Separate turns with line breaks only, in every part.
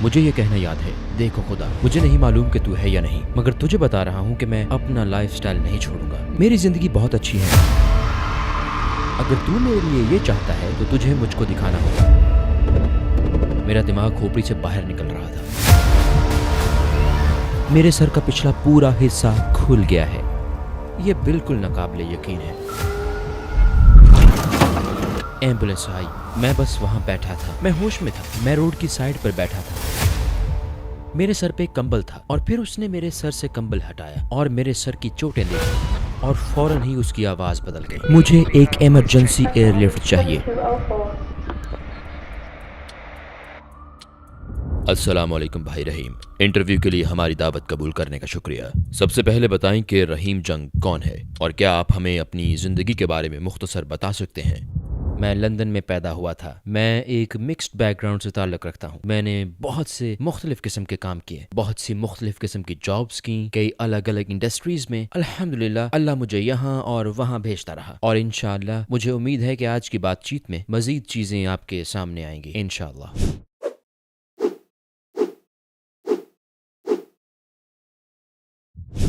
مجھے یہ کہنا یاد ہے، دیکھو خدا، مجھے نہیں معلوم کہ تو ہے یا نہیں، مگر تجھے بتا رہا ہوں کہ میں اپنا لائف سٹائل نہیں چھوڑوں گا۔ میری زندگی بہت اچھی ہے۔ اگر تو میرے لیے یہ چاہتا ہے تو تجھے مجھ کو دکھانا ہوگا۔ میرا دماغ کھوپڑی سے باہر نکل رہا تھا۔ میرے سر کا پچھلا پورا حصہ کھل گیا ہے۔ یہ بالکل ناقابل یقین ہے۔ ایمبولینس آئی، میں بس وہاں بیٹھا تھا، میں ہوش میں تھا، میں روڈ کی سائیڈ پر بیٹھا تھا۔ میرے سر پہ کمبل تھا اور پھر اس نے میرے سر سے کمبل ہٹایا اور میرے سر کی چوٹیں دیکھی اور فوراً ہی اس کی آواز بدل گئی۔ مجھے ایک ایمرجنسی ایئر لفٹ چاہیے۔ السلام علیکم بھائی رحیم، انٹرویو کے لیے ہماری دعوت قبول کرنے کا شکریہ۔ سب سے پہلے بتائیں کہ رحیم جنگ کون ہے اور کیا آپ ہمیں اپنی زندگی کے بارے میں مختصر بتا سکتے ہیں؟ میں لندن میں پیدا ہوا تھا۔ میں ایک مکسڈ بیک گراؤنڈ سے تعلق رکھتا ہوں۔ میں نے بہت سے مختلف قسم کے کام کیے، بہت سی مختلف قسم کی جابز کی، کئی الگ الگ انڈسٹریز میں۔ الحمدللہ اللہ مجھے یہاں اور وہاں بھیجتا رہا، اور انشاءاللہ مجھے امید ہے کہ آج کی بات چیت میں مزید چیزیں آپ کے سامنے آئیں گی انشاءاللہ۔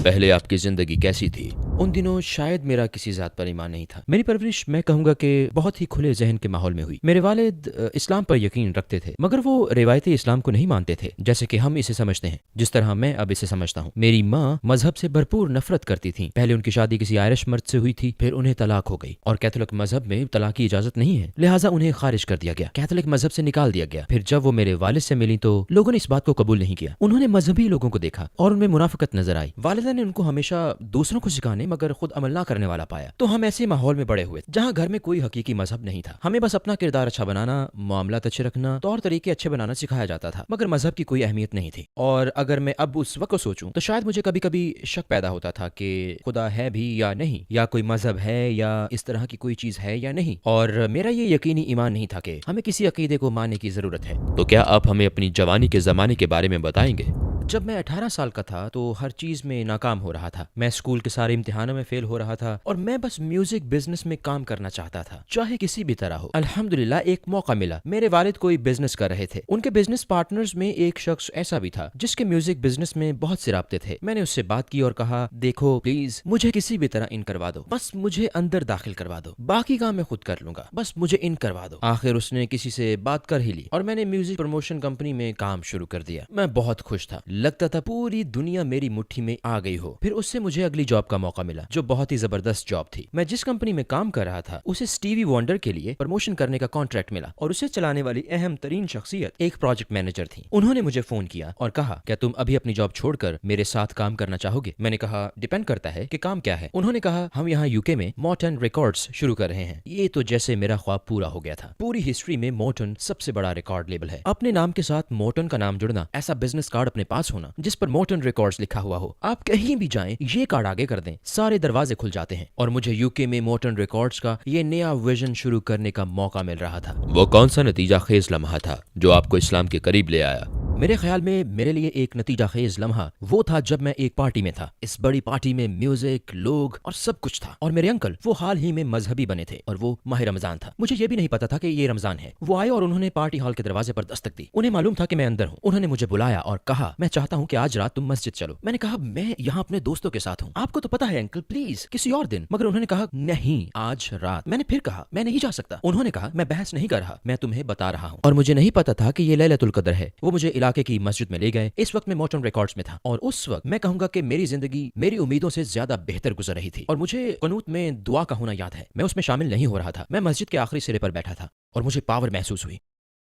پہلے آپ کی زندگی کیسی تھی؟ ان دنوں شاید میرا کسی ذات پر ایمان نہیں تھا۔ میری پرورش میں کہوں گا کہ بہت ہی کھلے ذہن کے ماحول میں ہوئی۔ میرے والد اسلام پر یقین رکھتے تھے، مگر وہ روایتی اسلام کو نہیں مانتے تھے جیسے کہ ہم اسے سمجھتے ہیں، جس طرح میں اب اسے سمجھتا ہوں۔ میری ماں مذہب سے بھرپور نفرت کرتی تھیں۔ پہلے ان کی شادی کسی آئرش مرد سے ہوئی تھی، پھر انہیں طلاق ہو گئی، اور کیتھولک مذہب میں طلاق کی اجازت نہیں ہے، لہٰذا انہیں خارج کر دیا گیا، کیتھولک مذہب سے نکال دیا گیا۔ پھر جب وہ میرے والد سے ملی تو لوگوں نے اس بات کو قبول نہیں کیا۔ انہوں نے مذہبی لوگوں کو دیکھا اور ان میں منافقت نظر آئی۔ والدہ نے ان کو ہمیشہ دوسروں کو سکھانے مگر خود عمل نہ کرنے والا پایا، تو ہم ایسے ماحول میں بڑے ہوئے جہاں گھر میں کوئی حقیقی مذہب نہیں تھا۔ ہمیں بس اپنا کردار اچھا بنانا، معاملات اچھے رکھنا، طور طریقے اچھے بنانا سکھایا جاتا تھا، مگر مذہب کی کوئی اہمیت نہیں تھی۔ اور اگر میں اب اس وقت سوچوں تو شاید مجھے کبھی کبھی شک پیدا ہوتا تھا کہ خدا ہے بھی یا نہیں، یا کوئی مذہب ہے یا اس طرح کی کوئی چیز ہے یا نہیں، اور میرا یہ یقینی ایمان نہیں تھا کہ ہمیں کسی عقیدے کو ماننے کی ضرورت ہے۔ تو کیا آپ ہمیں اپنی جوانی کے زمانے کے بارے میں بتائیں گے؟ جب میں 18 سال کا تھا تو ہر چیز میں ناکام ہو رہا تھا۔ میں اسکول کے سارے امتحانوں میں فیل ہو رہا تھا اور میں بس میوزک بزنس میں کام کرنا چاہتا تھا، چاہے کسی بھی طرح ہو۔ الحمدللہ ایک موقع ملا، میرے والد کوئی بزنس کر رہے تھے۔ ان کے بزنس پارٹنرز میں ایک شخص ایسا بھی تھا جس کے میوزک بزنس میں بہت سے رابطے تھے۔ میں نے اس سے بات کی اور کہا، دیکھو پلیز مجھے کسی بھی طرح ان کروا دو، بس مجھے اندر داخل کروا دو، باقی کام میں خود کر لوں گا، بس مجھے ان کروا دو۔ آخر اس نے کسی سے بات کر ہی لی اور میں نے میوزک پروموشن کمپنی میں کام شروع کر دیا۔ میں بہت خوش تھا، لگتا تھا پوری دنیا میری مٹھی میں آ گئی ہو۔ پھر اس سے مجھے اگلی جاب کا موقع ملا جو بہت ہی زبردست جاب تھی۔ میں جس کمپنی میں کام کر رہا تھا اسے اسٹیوی وانڈر کے لیے پروموشن کرنے کا کانٹریکٹ ملا، اور اسے چلانے والی اہم ترین شخصیت ایک پروجیکٹ مینیجر تھی۔ انہوں نے مجھے فون کیا اور کہا، کیا تم ابھی اپنی جاب چھوڑ کر میرے ساتھ کام کرنا چاہو گے؟ میں نے کہا، ڈیپینڈ کرتا ہے کہ کام کیا ہے۔ انہوں نے کہا، ہم یہاں یوکے میں مورٹن ریکارڈز شروع کر رہے ہیں۔ یہ تو جیسے میرا خواب پورا ہو گیا تھا۔ پوری ہسٹری میں مورٹن سب سے بڑا ریکارڈ لیبل ہے۔ اپنے نام کے ساتھ مورٹن کا نام جڑنا، ایسا بزنس کارڈ اپنے پاس ہونا جس پر مورٹن ریکارڈز لکھا ہوا ہو، آپ کہیں بھی جائیں یہ کارڈ آگے کر دیں، سارے دروازے کھل جاتے ہیں، اور مجھے یوکے میں مورٹن ریکارڈز کا یہ نیا ویژن شروع کرنے کا موقع مل رہا تھا۔ وہ کون سا نتیجہ خیز لمحہ تھا جو آپ کو اسلام کے قریب لے آیا؟ میرے خیال میں میرے لیے ایک نتیجہ خیز لمحہ وہ تھا جب میں ایک پارٹی میں تھا۔ اس بڑی پارٹی میں میوزک، لوگ اور سب کچھ تھا، اور میرے انکل وہ حال ہی میں مذہبی بنے تھے اور وہ ماہ رمضان تھا۔ مجھے یہ بھی نہیں پتا تھا کہ یہ رمضان ہے۔ وہ آئے اور انہوں نے پارٹی ہال کے دروازے پر دستک دی۔ انہیں معلوم تھا کہ میں اندر ہوں۔ انہوں نے مجھے بلایا اور کہا، میں چاہتا ہوں کہ آج رات تم مسجد چلو۔ میں نے کہا، میں یہاں اپنے دوستوں کے ساتھ ہوں، آپ کو تو پتا ہے انکل، پلیز کسی اور دن۔ مگر انہوں نے کہا، نہیں آج رات۔ میں نے پھر کہا، میں نہیں جا سکتا۔ انہوں نے کہا، میں بحث نہیں کر رہا، میں تمہیں بتا رہا ہوں، اور مجھے نہیں پتا تھا کہ یہ لیلۃ القدر ہے۔ وہ مجھے علاقے کی مسجد میں لے گئے۔ اس وقت میں مورٹن ریکارڈز میں تھا، اور اس وقت میں کہوں گا کہ میری زندگی میری امیدوں سے زیادہ بہتر گزر رہی تھی، اور مجھے قنوت میں دعا کا ہونا یاد ہے۔ میں اس میں شامل نہیں ہو رہا تھا، میں مسجد کے آخری سرے پر بیٹھا تھا اور مجھے پاور محسوس ہوئی۔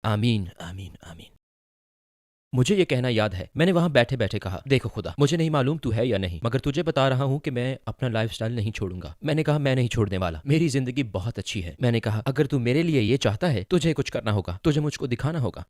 آمین آمین آمین۔ مجھے یہ کہنا یاد ہے، میں نے وہاں بیٹھے بیٹھے کہا، دیکھو خدا، مجھے نہیں معلوم تو ہے یا نہیں، مگر تجھے بتا رہا ہوں کہ میں اپنا لائف سٹائل نہیں چھوڑوں گا۔ میں نے کہا، میں نہیں چھوڑنے والا، میری زندگی بہت اچھی ہے۔ میں نے کہا، اگر تو میرے لیے یہ چاہتا ہے تجھے کچھ کرنا ہوگا، تجھے مجھ کو دکھانا ہوگا۔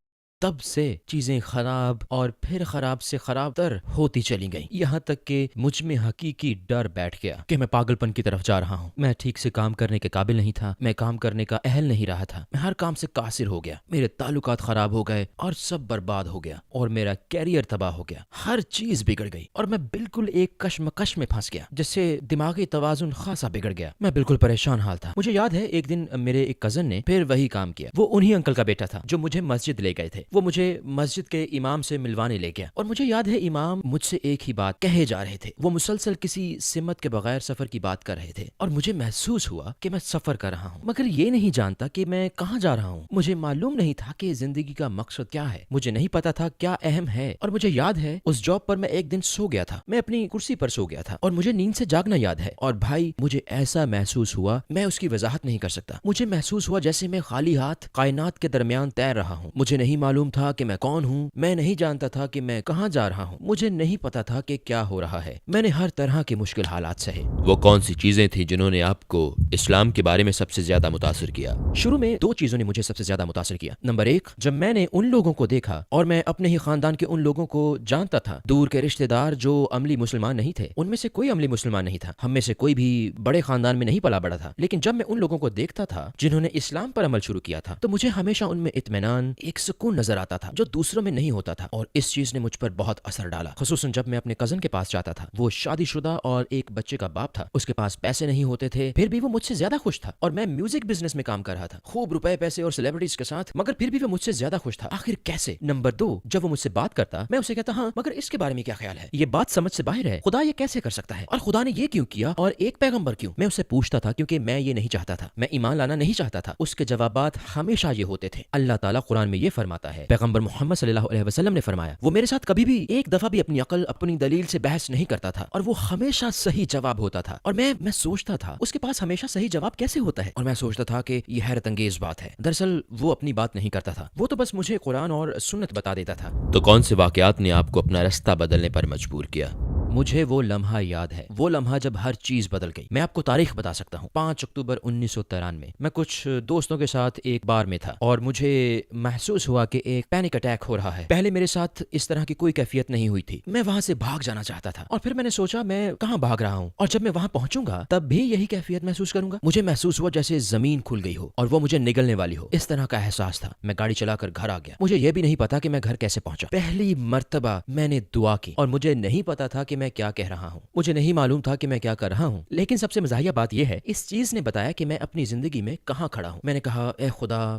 تب سے چیزیں خراب اور پھر خراب سے خراب تر ہوتی چلی گئیں، یہاں تک کہ مجھ میں حقیقی ڈر بیٹھ گیا کہ میں پاگل پن کی طرف جا رہا ہوں۔ میں ٹھیک سے کام کرنے کے قابل نہیں تھا، میں کام کرنے کا اہل نہیں رہا تھا، میں ہر کام سے قاصر ہو گیا، میرے تعلقات خراب ہو گئے اور سب برباد ہو گیا، اور میرا کیریئر تباہ ہو گیا، ہر چیز بگڑ گئی، اور میں بالکل ایک کشمکش میں پھنس گیا جس سے دماغی توازن خاصا بگڑ گیا۔ میں بالکل پریشان حال تھا۔ مجھے یاد ہے ایک دن میرے ایک کزن نے پھر وہی کام کیا۔ وہ انہی انکل کا بیٹا تھا جو مجھے مسجد لے گئے تھے۔ وہ مجھے مسجد کے امام سے ملوانے لے گیا، اور مجھے یاد ہے امام مجھ سے ایک ہی بات کہے جا رہے تھے۔ وہ مسلسل کسی سمت کے بغیر سفر کی بات کر رہے تھے، اور مجھے محسوس ہوا کہ میں سفر کر رہا ہوں، مگر یہ نہیں جانتا کہ میں کہاں جا رہا ہوں۔ مجھے معلوم نہیں تھا کہ زندگی کا مقصد کیا ہے، مجھے نہیں پتا تھا کیا اہم ہے، اور مجھے یاد ہے اس جاب پر میں ایک دن سو گیا تھا، میں اپنی کرسی پر سو گیا تھا، اور مجھے نیند سے جاگنا یاد ہے، اور بھائی مجھے ایسا محسوس ہوا میں اس کی وضاحت نہیں کر سکتا۔ مجھے محسوس ہوا جیسے میں خالی ہاتھ کائنات کے درمیان تیر رہا ہوں۔ مجھے نہیں معلوم تھا کہ میں کون ہوں، میں نہیں جانتا تھا کہ میں کہاں جا رہا ہوں، مجھے نہیں پتا تھا کہ کیا ہو رہا ہے۔ میں نے ہر طرح کے مشکل حالات سہے۔
وہ کون سی چیزیں تھیں جنہوں نے آپ کو اسلام کے بارے میں سب سے زیادہ متاثر کیا؟
شروع میں دو چیزوں نے مجھے سب سے زیادہ متاثر کیا۔ نمبر ایک، جب میں نے ان لوگوں کو دیکھا، اور میں اپنے ہی خاندان کے ان لوگوں کو جانتا تھا، دور کے رشتہ دار جو عملی مسلمان نہیں تھے، ان میں سے کوئی عملی مسلمان نہیں تھا، ہم میں سے کوئی بھی بڑے خاندان میں نہیں پلا بڑا تھا، لیکن جب میں ان لوگوں کو دیکھتا تھا جنہوں نے اسلام پر عمل شروع کیا تھا، تو مجھے ہمیشہ ان میں اطمینان، ایک سکون نظر آتا تھا جو دوسروں میں نہیں ہوتا تھا، اور اس چیز نے مجھ پر بہت اثر ڈالا، خصوصاً جب میں اپنے کزن کے پاس جاتا تھا۔ وہ شادی شدہ اور ایک بچے کا باپ تھا، اس کے پاس پیسے نہیں ہوتے تھے، پھر بھی وہ مجھ سے زیادہ خوش تھا، اور میں میوزک بزنس میں کام کر رہا تھا، خوب روپے پیسے اور سیلیبریٹیز کے ساتھ، مگر پھر بھی وہ مجھ سے زیادہ خوش تھا۔ آخر کیسے؟ نمبر دو، جب وہ مجھ سے بات کرتا، میں اسے کہتا ہاں مگر اس کے بارے میں کیا خیال ہے، یہ بات سمجھ سے باہر ہے، خدا یہ کیسے کر سکتا ہے، اور خدا نے یہ کیوں کیا، اور ایک پیغمبر کیوں؟ میں اسے پوچھتا تھا کیونکہ میں یہ نہیں چاہتا تھا، میں ایمان لانا نہیں چاہتا تھا۔ اس کے جوابات ہمیشہ یہ ہوتے تھے، اللہ تعالیٰ قرآن میں یہ فرماتا ہے، پیغمبر محمد صلی اللہ علیہ وسلم نے فرمایا، وہ میرے ساتھ کبھی بھی ایک دفعہ بھی اپنی عقل، اپنی دلیل سے بحث نہیں کرتا تھا، اور وہ ہمیشہ صحیح جواب ہوتا تھا، اور میں سوچتا تھا اس کے پاس ہمیشہ صحیح جواب کیسے ہوتا ہے، اور میں سوچتا تھا کہ یہ حیرت انگیز بات ہے۔ دراصل وہ اپنی بات نہیں کرتا تھا، وہ تو بس مجھے قرآن اور سنت بتا دیتا تھا۔
تو کون سے واقعات نے آپ کو اپنا رستہ بدلنے پر مجبور کیا؟
مجھے وہ لمحہ یاد ہے، وہ لمحہ جب ہر چیز بدل گئی۔ میں آپ کو تاریخ بتا سکتا ہوں، 5 اکتوبر 1993 میں کچھ دوستوں کے ساتھ ایک بار میں تھا، اور مجھے محسوس ہوا کہ ایک پینک اٹیک ہو رہا ہے۔ پہلے میرے ساتھ اس طرح کی کوئی کیفیت نہیں ہوئی تھی، میں وہاں سے بھاگ جانا چاہتا تھا، اور پھر میں نے سوچا میں کہاں بھاگ رہا ہوں، اور جب میں وہاں پہنچوں گا تب بھی یہی کیفیت محسوس کروں گا۔ مجھے محسوس ہوا جیسے زمین کھل گئی ہو اور وہ مجھے نگلنے والی ہو، اس طرح کا احساس تھا۔ میں گاڑی چلا کر گھر آ گیا، مجھے یہ بھی نہیں پتا کہ میں گھر کیسے پہنچا۔ پہلی مرتبہ میں نے دعا کی، اور مجھے نہیں پتا تھا کہ میں کیا کہہ رہا ہوں، مجھے نہیں معلوم تھا کہ میں کیا کر رہا ہوں، لیکن سب سے مزاحیہ بات یہ ہے، اس چیز نے بتایا کہ میں اپنی زندگی میں کہاں کھڑا ہوں۔ میں نے کہا اے خدا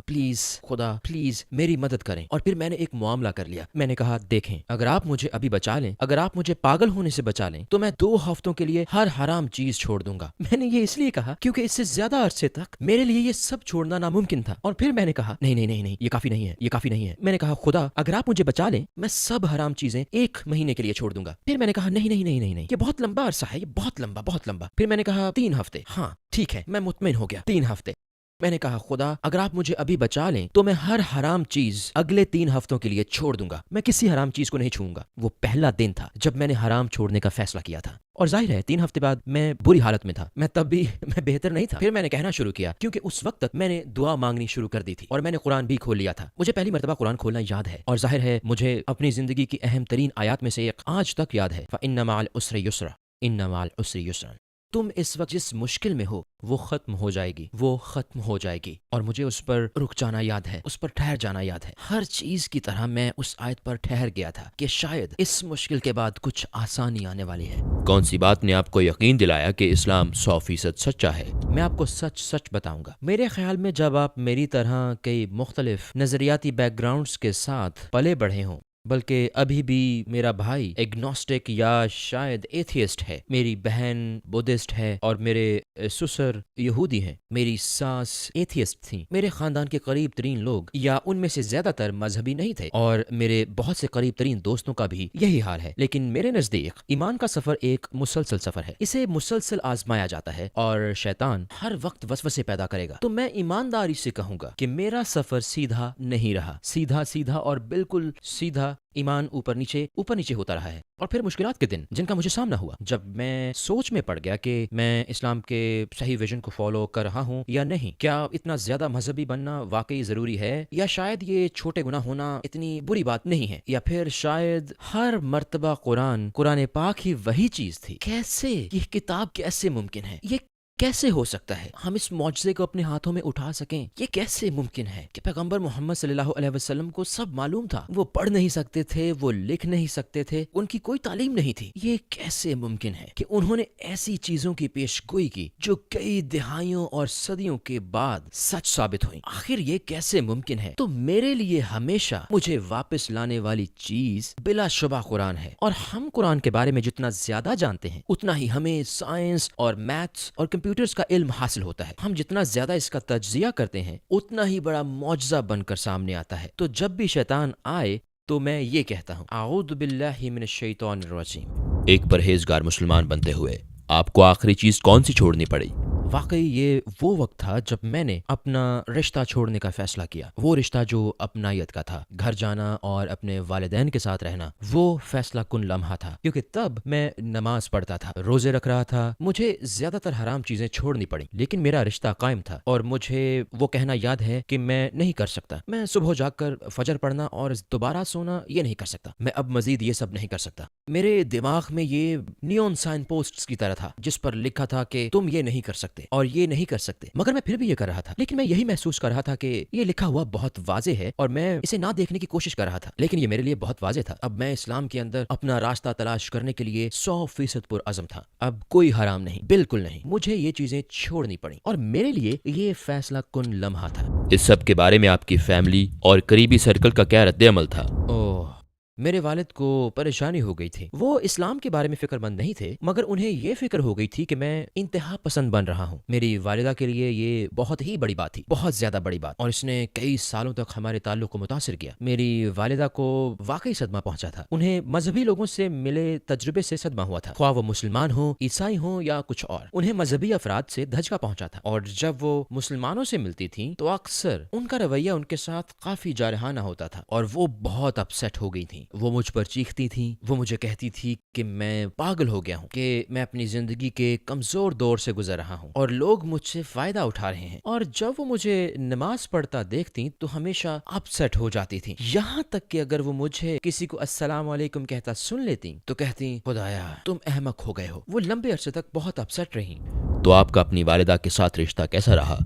پلیز میری مدد کریں، اور پھر میں نے ایک معاملہ کر لیا۔ میں نے کہا دیکھیں، اگر آپ مجھے ابھی بچا لیں، اگر آپ مجھے پاگل ہونے سے بچا لیں، تو میں 2 ہفتوں کے لیے ہر حرام چیز چھوڑ دوں گا۔ میں نے یہ اس لیے کہا کیونکہ اس سے زیادہ عرصے تک میرے لیے یہ سب چھوڑنا ناممکن تھا، اور پھر میں نے کہا نہیں، یہ کافی نہیں ہے۔ میں نے کہا خدا اگر آپ مجھے بچا لیں، میں سب حرام چیزیں 1 مہینے کے لیے چھوڑ دوں گا۔ پھر میں نے کہا نہیں، یہ بہت لمبا عرصہ ہے، یہ بہت لمبا۔ پھر میں نے کہا 3 ہفتے، ہاں ٹھیک ہے، میں مطمئن ہو گیا 3 ہفتے۔ میں نے کہا خدا اگر آپ مجھے ابھی بچا لیں تو میں ہر حرام چیز اگلے 3 ہفتوں کے لیے چھوڑ دوں گا، میں کسی حرام چیز کو نہیں چھوؤں گا۔ وہ پہلا دن تھا جب میں نے حرام چھوڑنے کا فیصلہ کیا تھا، اور ظاہر ہے 3 ہفتے بعد میں بری حالت میں تھا، میں تب بھی بہتر نہیں تھا۔ پھر میں نے کہنا شروع کیا کیونکہ اس وقت تک میں نے دعا مانگنی شروع کر دی تھی، اور میں نے قرآن بھی کھول لیا تھا۔ مجھے پہلی مرتبہ قرآن کھولنا یاد ہے، اور ظاہر ہے مجھے اپنی زندگی کی اہم ترین آیات میں سے ایک آج تک یاد ہے، فَإِنَّ مَعَ الْعُسْرِ يُسْرًا إِنَّ مَعَ الْعُسْرِ يُسْرًا۔ تم اس وقت جس مشکل میں ہو وہ ختم ہو جائے گی، اور مجھے اس پر رک جانا یاد ہے، اس پر ٹھہر جانا یاد ہے۔ ہر چیز کی طرح میں اس آیت پر ٹھہر گیا تھا کہ شاید اس مشکل کے بعد کچھ آسانی آنے والی ہے۔
کون سی بات نے آپ کو یقین دلایا کہ اسلام 100% سچا ہے؟
میں آپ کو سچ بتاؤں گا، میرے خیال میں جب آپ میری طرح کئی مختلف نظریاتی بیک گراؤنڈز کے ساتھ پلے بڑھے ہوں، بلکہ ابھی بھی میرا بھائی ایگنوسٹک یا شاید ایتھیسٹ ہے، میری بہن بدھسٹ ہے، اور میرے سسر یہودی ہیں، میری ساس ایتھیسٹ تھیں، میرے خاندان کے قریب ترین لوگ یا ان میں سے زیادہ تر مذہبی نہیں تھے، اور میرے بہت سے قریب ترین دوستوں کا بھی یہی حال ہے، لیکن میرے نزدیک ایمان کا سفر ایک مسلسل سفر ہے، اسے مسلسل آزمایا جاتا ہے، اور شیطان ہر وقت وسوسے پیدا کرے گا۔ تو میں ایمانداری سے کہوں گا کہ میرا سفر سیدھا نہیں رہا، سیدھا اور بالکل سیدھا ایمان اوپر نیچے ہوتا رہا ہے، اور پھر مشکلات کے دن جن کا مجھے سامنا ہوا، جب میں سوچ میں پڑ گیا کہ میں اسلام کے صحیح ویژن کو فالو کر رہا ہوں یا نہیں، کیا اتنا زیادہ مذہبی بننا واقعی ضروری ہے، یا شاید یہ چھوٹے گناہ ہونا اتنی بری بات نہیں ہے، یا پھر شاید ہر مرتبہ قرآن پاک ہی وہی چیز تھی، کیسے یہ کتاب کیسے ممکن ہے، یہ کیسے ہو سکتا ہے ہم اس معجزے کو اپنے ہاتھوں میں اٹھا سکیں؟ یہ کیسے ممکن ہے کہ پیغمبر محمد صلی اللہ علیہ وسلم کو سب معلوم تھا، وہ پڑھ نہیں سکتے تھے، وہ لکھ نہیں سکتے تھے، ان کی کوئی تعلیم نہیں تھی، یہ کیسے ممکن ہے کہ انہوں نے ایسی چیزوں کی پیش گوئی کی جو کئی دہائیوں اور صدیوں کے بعد سچ ثابت ہوئی؟ آخر یہ کیسے ممکن ہے؟ تو میرے لیے ہمیشہ مجھے واپس لانے والی چیز بلا شبہ قرآن ہے، اور ہم قرآن کے بارے میں جتنا زیادہ جانتے ہیں اتنا ہی ہمیں سائنس اور میتھس اور کمپیوٹرز کا علم حاصل ہوتا ہے۔ ہم جتنا زیادہ اس کا تجزیہ کرتے ہیں اتنا ہی بڑا معجزہ بن کر سامنے آتا ہے۔ تو جب بھی شیطان آئے تو میں یہ کہتا ہوں اعوذ باللہ من الشیطان الرجیم۔
ایک پرہیزگار مسلمان بنتے ہوئے آپ کو آخری چیز کون سی چھوڑنی پڑی؟
واقعی یہ وہ وقت تھا جب میں نے اپنا رشتہ چھوڑنے کا فیصلہ کیا، وہ رشتہ جو اپنائیت کا تھا، گھر جانا اور اپنے والدین کے ساتھ رہنا، وہ فیصلہ کن لمحہ تھا، کیونکہ تب میں نماز پڑھتا تھا، روزے رکھ رہا تھا، مجھے زیادہ تر حرام چیزیں چھوڑنی پڑیں، لیکن میرا رشتہ قائم تھا، اور مجھے وہ کہنا یاد ہے کہ میں نہیں کر سکتا، میں صبح جاگ کر فجر پڑھنا اور دوبارہ سونا یہ نہیں کر سکتا، میں اب مزید یہ سب نہیں کر سکتا۔ میرے دماغ میں یہ نیون سائن پوسٹس کی طرح تھا جس پر لکھا تھا کہ تم یہ نہیں کر سکتے اور یہ نہیں کر سکتے، مگر میں پھر بھی یہ کر رہا تھا، لیکن میں یہی محسوس کر رہا تھا کہ یہ لکھا ہوا بہت واضح ہے اور میں اسے نہ دیکھنے کی کوشش کر رہا تھا، لیکن یہ میرے لیے بہت واضح تھا۔ اب میں اسلام کے اندر اپنا راستہ تلاش کرنے کے لیے 100% پرعزم تھا، اب کوئی حرام نہیں، بالکل نہیں، مجھے یہ چیزیں چھوڑنی پڑیں، اور میرے لیے یہ فیصلہ کن لمحہ تھا۔
اس سب کے بارے میں آپ کی فیملی اور قریبی سرکل کا کیا رد عمل تھا؟
میرے والد کو پریشانی ہو گئی تھی، وہ اسلام کے بارے میں فکر مند نہیں تھے، مگر انہیں یہ فکر ہو گئی تھی کہ میں انتہا پسند بن رہا ہوں۔ میری والدہ کے لیے یہ بہت ہی بڑی بات تھی، بہت زیادہ بڑی بات، اور اس نے کئی سالوں تک ہمارے تعلق کو متاثر کیا۔ میری والدہ کو واقعی صدمہ پہنچا تھا، انہیں مذہبی لوگوں سے ملے تجربے سے صدمہ ہوا تھا، خواہ وہ مسلمان ہوں، عیسائی ہوں یا کچھ اور، انہیں مذہبی افراد سے دھچکا پہنچا تھا، اور جب وہ مسلمانوں سے ملتی تھیں تو اکثر ان کا رویہ ان کے ساتھ کافی جارحانہ ہوتا تھا، اور وہ بہت اپسیٹ ہو گئی تھیں، وہ مجھ پر چیختی تھیں، وہ مجھے کہتی تھی کہ میں پاگل ہو گیا ہوں، کہ میں اپنی زندگی کے کمزور دور سے گزر رہا ہوں اور لوگ مجھ سے فائدہ اٹھا رہے ہیں، اور جب وہ مجھے نماز پڑھتا دیکھتی تو ہمیشہ اپسیٹ ہو جاتی تھیں، یہاں تک کہ اگر وہ مجھے کسی کو السلام علیکم کہتا سن لیتی تو کہتی خدایا تم احمق ہو گئے ہو۔ وہ لمبے عرصے تک بہت اپسیٹ رہیں۔
تو آپ کا اپنی والدہ کے ساتھ رشتہ کیسا رہا؟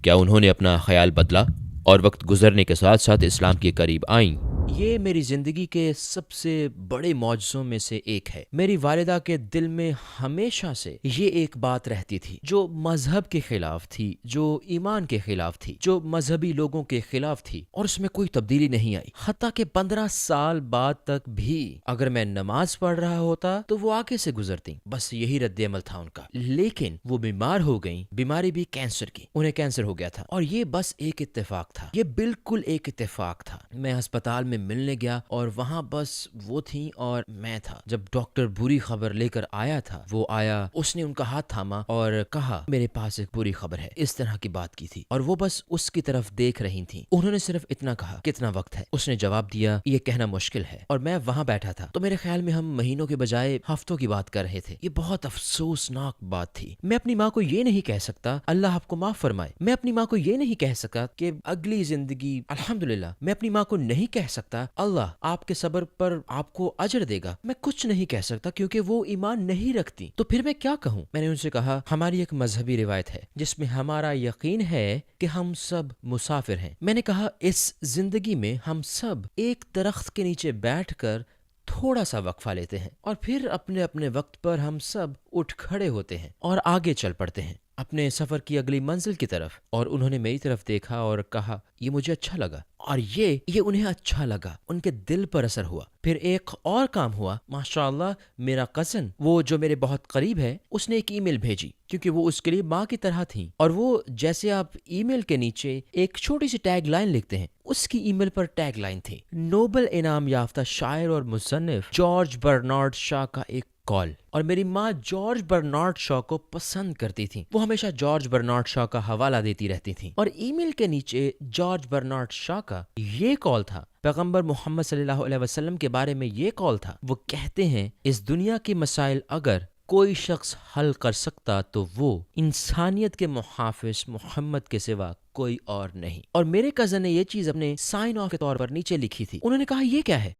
کیا انہوں نے اپنا خیال بدلا اور وقت گزرنے کے ساتھ ساتھ اسلام کے قریب آئیں؟
یہ میری زندگی کے سب سے بڑے معجزوں میں سے ایک ہے۔ میری والدہ کے دل میں ہمیشہ سے یہ ایک بات رہتی تھی جو مذہب کے خلاف تھی، جو ایمان کے خلاف تھی، جو مذہبی لوگوں کے خلاف تھی، اور اس میں کوئی تبدیلی نہیں آئی، حتیٰ کہ 15 سال بعد تک بھی اگر میں نماز پڑھ رہا ہوتا تو وہ آگے سے گزرتی، بس یہی رد عمل تھا ان کا۔ لیکن وہ بیمار ہو گئیں، بیماری بھی کینسر کی، انہیں کینسر ہو گیا تھا، اور یہ بس ایک اتفاق تھا، یہ بالکل ایک اتفاق تھا۔ میں ہسپتال میں ملنے گیا اور وہاں بس وہ تھیں اور میں تھا۔ جب ڈاکٹر بری خبر لے کر آیا تھا، وہ آیا، اس نے ان کا ہاتھ تھاما اور کہا میرے پاس ایک بری خبر ہے، اس طرح کی بات کی تھی، اور وہ بس اس کی طرف دیکھ رہی تھیں۔ انہوں نے صرف اتنا کہا کتنا وقت ہے؟ اس نے جواب دیا یہ کہنا مشکل ہے، اور میں وہاں بیٹھا تھا تو میرے خیال میں ہم مہینوں کے بجائے ہفتوں کی بات کر رہے تھے۔ یہ بہت افسوسناک بات تھی۔ میں اپنی ماں کو یہ نہیں کہہ سکتا اللہ آپ کو معاف فرمائے، میں اپنی ماں کو یہ نہیں کہہ سکا کہ اگلی زندگی الحمدللہ، میں اپنی ماں کو نہیں کہہ سکتا اللہ آپ کے صبر پر آپ کو اجر دے گا، میں کچھ نہیں کہہ سکتا کیونکہ وہ ایمان نہیں رکھتی، تو پھر میں کیا کہوں؟ میں نے ان سے کہا ہماری ایک مذہبی روایت ہے جس میں ہمارا یقین ہے کہ ہم سب مسافر ہیں۔ میں نے کہا اس زندگی میں ہم سب ایک درخت کے نیچے بیٹھ کر تھوڑا سا وقفہ لیتے ہیں، اور پھر اپنے اپنے وقت پر ہم سب اٹھ کھڑے ہوتے ہیں اور آگے چل پڑتے ہیں اپنے سفر کی اگلی منزل کی طرف۔ اور انہوں نے میری طرف دیکھا اور کہا یہ مجھے اچھا لگا، اور یہ انہیں اچھا لگا، ان کے دل پر اثر ہوا۔ پھر ایک اور کام ہوا، ماشاءاللہ میرا کزن، وہ جو میرے بہت قریب ہے، اس نے ایک ای میل بھیجی کیونکہ وہ اس کے لیے ماں کی طرح تھیں، اور وہ جیسے آپ ای میل کے نیچے ایک چھوٹی سی ٹیگ لائن لکھتے ہیں، اس کی ای میل پر ٹیگ لائن تھی نوبل انعام یافتہ شاعر اور مصنف جارج برنارڈ شاہ کا ایک کال۔ اور میری ماں جارج برنارڈ شاہ کو پسند کرتی تھی، وہ ہمیشہ جارج برنارڈ شاہ کا حوالہ دیتی رہتی تھیں، اور ای میل کے نیچے جارج برنارڈ شاہ کا یہ کال تھا، پیغمبر محمد صلی اللہ علیہ وسلم کے بارے میں یہ کال تھا۔ وہ کہتے ہیں اس دنیا کے مسائل اگر کوئی شخص حل کر سکتا تو وہ انسانیت کے محافظ محمد کے سوا کوئی اور نہیں۔ اور میرے کزن نے یہ چیز اپنے سائن آف کے طور پر نیچے لکھی تھی۔ انہوں نے کہا یہ کیا ہے؟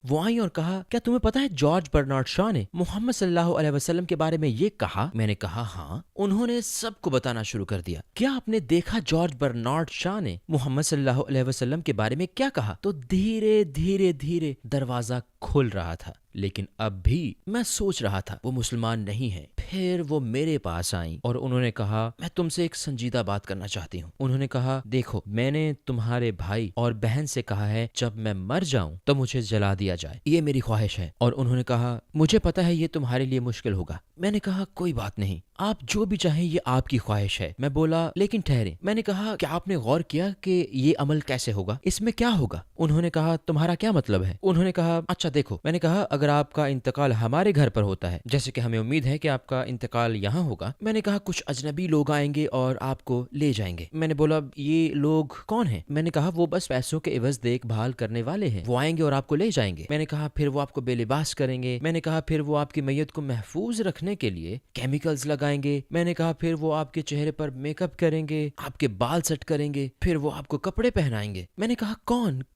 وہ آئیں اور کہا کیا تمہیں پتا ہے جارج برنارڈ شاہ نے محمد صلی اللہ علیہ وسلم کے بارے میں یہ کہا؟ میں نے کہا ہاں۔ انہوں نے سب کو بتانا شروع کر دیا، کیا آپ نے دیکھا جارج برنارڈ شاہ نے محمد صلی اللہ علیہ وسلم کے بارے میں کیا کہا؟ تو دھیرے دھیرے دھیرے دروازہ کھل رہا تھا، لیکن اب بھی میں سوچ رہا تھا وہ مسلمان نہیں ہے۔ پھر وہ میرے پاس آئیں اور انہوں نے کہا میں تم سے ایک سنجیدہ بات کرنا چاہتی ہوں۔ انہوں نے کہا دیکھو، میں نے تمہارے بھائی اور بہن سے کہا ہے جب میں مر جاؤں تو مجھے جلا دیا جائے، یہ میری خواہش ہے۔ اور انہوں نے کہا مجھے پتا ہے یہ تمہارے لیے مشکل ہوگا۔ میں نے کہا کوئی بات نہیں، آپ جو بھی چاہیں یہ آپ کی خواہش ہے۔ میں بولا لیکن ٹھہرے، میں نے کہا کیا آپ نے غور کیا کہ یہ عمل کیسے ہوگا، اس میں کیا ہوگا؟ انہوں نے کہا تمہارا کیا مطلب ہے؟ انہوں نے کہا اچھا دیکھو، میں نے کہا اگر آپ کا انتقال ہمارے گھر پر ہوتا ہے، جیسے کہ ہمیں امید ہے کہ آپ کا انتقال یہاں ہوگا، میں نے کہا کچھ اجنبی لوگ آئیں گے اور آپ کو لے جائیں گے۔ میں نے بولا یہ لوگ کون ہیں؟ میں نے کہا وہ بس پیسوں کے عوض دیکھ بھال کرنے والے ہیں، وہ آئیں گے اور آپ کو لے جائیں گے۔ میں نے کہا پھر وہ آپ کو بے لباس کریں گے۔ میں نے کہا پھر وہ آپ کی میت کو محفوظ رکھنے کے لیے کیمیکلز لگائیں گے۔ میں نے کہا پھر وہ آپ کے چہرے پر میک اپ کریں گے، آپ کے بال سیٹ کریں گے، پھر وہ آپ کو کپڑے پہنائیں گے۔ میں نے کہا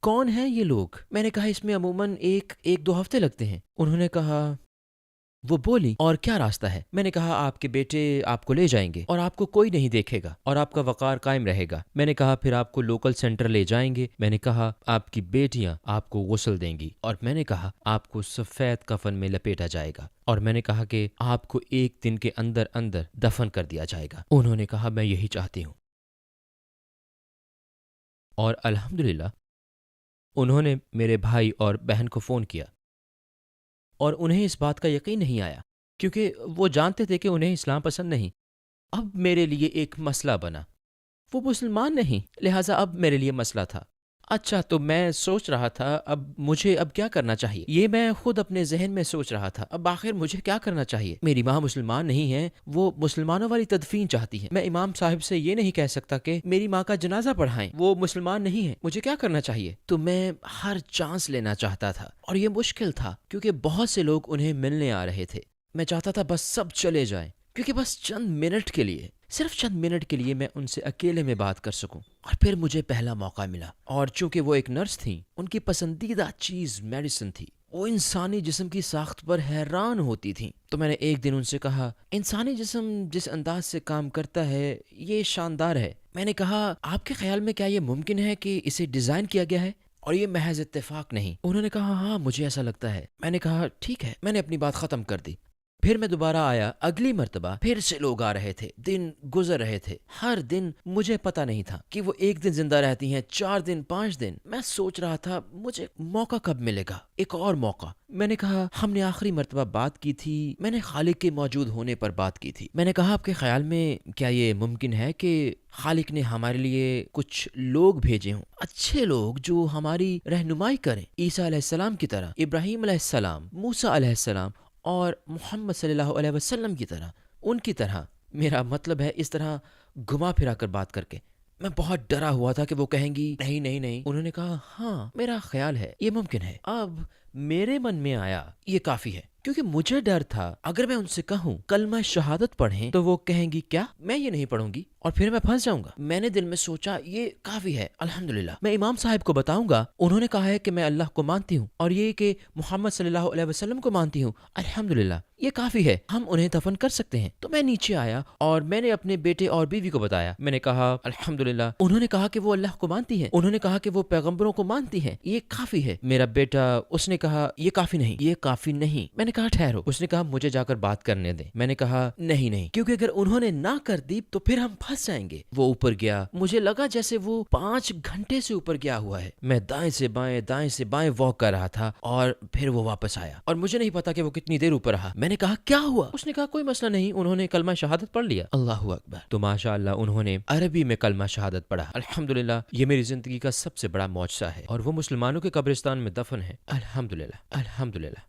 کون ہیں یہ لوگ؟ میں نے کہا اس میں عموماً ایک دو ہفتے لگتے ہیں۔ انہوں نے کہا وہ بولی اور کیا راستہ ہے؟ میں نے کہا آپ کے بیٹے آپ کو لے جائیں گے اور آپ کو کوئی نہیں دیکھے گا اور آپ کا وقار قائم رہے گا۔ میں نے کہا پھر آپ کو لوکل سینٹر لے جائیں گے۔ میں نے کہا آپ کی بیٹیاں آپ کو غسل دیں گی اور میں نے کہا آپ کو سفید کفن میں لپیٹا جائے گا اور میں نے کہا کہ آپ کو 1 دن کے اندر اندر دفن کر دیا جائے گا۔ انہوں نے کہا میں یہی چاہتی ہوں۔ اور الحمدللہ انہوں نے میرے بھائی اور بہن کو فون کیا اور انہیں اس بات کا یقین نہیں آیا کیونکہ وہ جانتے تھے کہ انہیں اسلام پسند نہیں۔ اب میرے لیے ایک مسئلہ بنا، وہ مسلمان نہیں، لہٰذا اب میرے لیے مسئلہ تھا۔ اچھا تو میں سوچ رہا تھا مجھے اب کیا کرنا چاہیے، یہ میں خود اپنے ذہن میں سوچ رہا تھا۔ اب آخر مجھے کیا کرنا چاہیے؟ میری ماں مسلمان نہیں ہے، وہ مسلمانوں والی تدفین چاہتی ہے۔ میں امام صاحب سے یہ نہیں کہہ سکتا کہ میری ماں کا جنازہ پڑھائیں، وہ مسلمان نہیں ہے۔ مجھے کیا کرنا چاہیے؟ تو میں ہر چانس لینا چاہتا تھا اور یہ مشکل تھا کیونکہ بہت سے لوگ انہیں ملنے آ رہے تھے۔ میں چاہتا تھا بس سب چلے جائیں کیونکہ بس چند منٹ کے لیے، صرف چند منٹ کے لیے میں ان سے اکیلے میں بات کر سکوں۔ اور پھر مجھے پہلا موقع ملا، اور چونکہ وہ ایک نرس تھیں، ان کی پسندیدہ چیز میڈیسن تھی۔ وہ انسانی جسم کی ساخت پر حیران ہوتی تھیں۔ تو میں نے ایک دن ان سے کہا انسانی جسم جس انداز سے کام کرتا ہے یہ شاندار ہے۔ میں نے کہا آپ کے خیال میں کیا یہ ممکن ہے کہ اسے ڈیزائن کیا گیا ہے اور یہ محض اتفاق نہیں؟ انہوں نے کہا ہاں مجھے ایسا لگتا ہے۔ میں نے کہا ٹھیک ہے، میں نے اپنی بات ختم کر دی۔ پھر میں دوبارہ آیا، اگلی مرتبہ پھر سے لوگ آ رہے تھے، دن گزر رہے تھے۔ ہر دن مجھے پتا نہیں تھا کہ وہ 1 دن زندہ رہتی ہیں، 4 دن، 5 دن۔ میں سوچ رہا تھا مجھے موقع کب ملے گا، ایک اور موقع۔ میں نے کہا ہم نے آخری مرتبہ بات کی تھی، میں نے خالق کے موجود ہونے پر بات کی تھی۔ میں نے کہا آپ کے خیال میں کیا یہ ممکن ہے کہ خالق نے ہمارے لیے کچھ لوگ بھیجے ہوں، اچھے لوگ جو ہماری رہنمائی کریں، عیسیٰ علیہ السلام کی طرح، ابراہیم علیہ السلام، موسیٰ علیہ السلام اور محمد صلی اللہ علیہ وسلم کی طرح، ان کی طرح؟ میرا مطلب ہے اس طرح گھما پھرا کر بات کر کے۔ میں بہت ڈرا ہوا تھا کہ وہ کہیں گی نہیں نہیں نہیں۔ انہوں نے کہا ہاں میرا خیال ہے یہ ممکن ہے۔ اب میرے من میں آیا یہ کافی ہے، کیونکہ مجھے ڈر تھا اگر میں ان سے کہوں کلمہ شہادت پڑھیں تو وہ کہیں گی کیا میں یہ نہیں پڑھوں گی اور پھر میں پھنس جاؤں گا۔ میں نے دل میں سوچا یہ کافی ہے، الحمدللہ میں امام صاحب کو بتاؤں گا، انہوں نے کہا ہے کہ میں اللہ کو مانتی ہوں اور یہ کہ محمد صلی اللہ علیہ وسلم کو مانتی ہوں، الحمدللہ یہ کافی ہے، ہم انہیں دفن کر سکتے ہیں۔ تو میں نیچے آیا اور میں نے اپنے بیٹے اور بیوی کو بتایا۔ میں نے کہا الحمدللہ، انہوں نے کہا کہ وہ اللہ کو مانتی ہیں، انہوں نے کہا کہ وہ پیغمبروں کو مانتی ہیں، یہ کافی ہے۔ میرا بیٹا اس نے کہا یہ کافی نہیں، یہ کافی نہیں۔ میں نے کہا ٹھہرو۔ اس نے کہا مجھے جا کر بات کرنے دیں۔ میں نے کہا نہیں کیونکہ اگر انہوں نے نہ کر دی تو پھر ہم پھنس جائیں گے۔ وہ اوپر گیا، مجھے لگا جیسے وہ 5 گھنٹے سے اوپر گیا ہوا ہے۔ میں دائیں سے بائیں واک کر رہا تھا اور پھر وہ واپس آیا اور مجھے نہیں پتا کہ وہ کتنی دیر اوپر رہا۔ میں نے کہا کیا ہوا؟ اس نے کہا کوئی مسئلہ نہیں، انہوں نے کلمہ شہادت پڑھ لیا۔ اللہ اکبر۔ تو ماشاء اللہ انہوں نے عربی میں کلمہ شہادت پڑھا۔ الحمدللہ یہ میری زندگی کا سب سے بڑا معجزہ ہے اور وہ مسلمانوں کے قبرستان میں دفن ہے، الحمدللہ الحمدللہ۔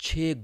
6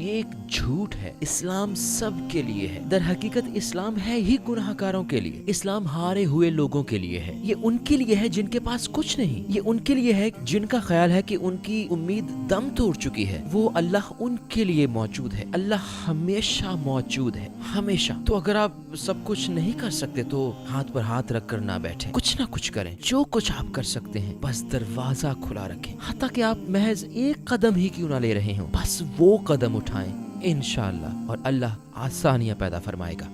یہ ایک جھوٹ ہے. اسلام سب کے لیے ہے. در حقیقت اسلام ہے ہی گناہگاروں کے لیے. اسلام ہارے ہوئے لوگوں کے لیے ہے. یہ ان کے لیے ہے جن کے پاس کچھ نہیں. یہ ان کے لیے ہے جن کا خیال ہے کہ ان کی امید دم توڑ چکی ہے. وہ اللہ ان کے لیے موجود ہے. اللہ ہمیشہ موجود ہے, ہمیشہ. تو اگر آپ سب کچھ نہیں کر سکتے تو ہاتھ پر ہاتھ رکھ کر نہ بیٹھیں, کچھ نہ کچھ کریں. جو کچھ آپ کر سکتے ہیں بس دروازہ کھلا رکھیں. حتیٰ کہ آپ محض ایک قدم ہی کیوں نہ لے رہے ہوں, بس وہ قدم اٹھائیں انشاءاللہ, اور اللہ آسانیاں پیدا فرمائے گا.